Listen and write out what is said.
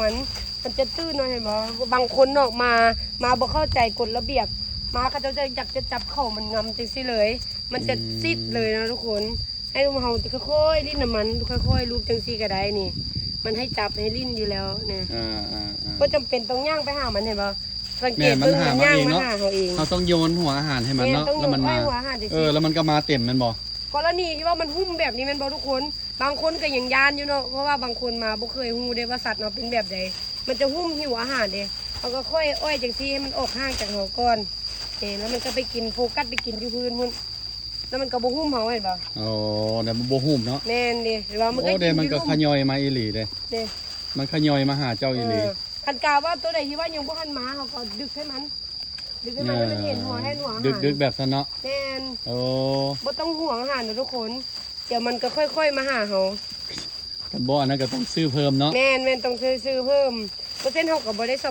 มันจะตื้นหน่อยเห็นบ่บางคนออกมาบ่เข้าใจกฎระเบียบมาเขาจะอยากจะจับเข่ามันงำจังซี่เลย มันจะซิดเลยนะทุกคนให้ลูกเฮาค่อยๆลิ้นน้ำมันค่อยๆลูบจังซี่ก็ได้นี่ มันให้จับให้ลิ้นอยู่แล้วเนี่ยก็จำเป็นต้องย่างไปหามันเห็นบ่สังเกตเบิ่งมันย่างมาหาเขาเองเราต้องโยนหัวอาหารให้มันเนาะแล้วมันมาแล้วมันก็มาเต็มมันบ่กรณีที่ว่ามันหุ้มแบบนี้มันบ่ทุกคนบางคนก็ยังยานอยู่เนาะเพราะว่าบางคนมาบ่เคยฮู้ได้ว่าสัตว์เนาะเป็นแบบใดมันจะหุ้มหิวอาหารเด้เขาก็ค่อยอ้อยจังซี่ให้มันออกห่างจากเฮาก่อนแล้วมันก็ไปกินโฟกัสไปกินอยู่พื้นพุ่นแล้วมันก็บ่หุ้มเฮาเห็นบ่โอ้เดี๋ยวมันบ่หุ้มเนาะแม่นดิหรือว่ามันก็กินมันก็ขย่อยมาอีหลีเด้มันขย่อยมาหาเจ้าอีหลีคันกาว่าตัวใดที่ว่ายังบ่ทันมาเขาก็ดึกให้มันให้มันเห็นหัวให้หัวดึกแบบซะเนาะแม่นโอ้บ่ต้องห่วงอาหารนะทุกคนเดี๋ยวมันก็ค่อยๆมาหาเฮากันบ่อันนั้นก็ต้องซื้อเพิ่มเนาะแม่นต้องซื้อเพิ่มเปอร์เซ็นต์เฮาก็บ่ได้สัม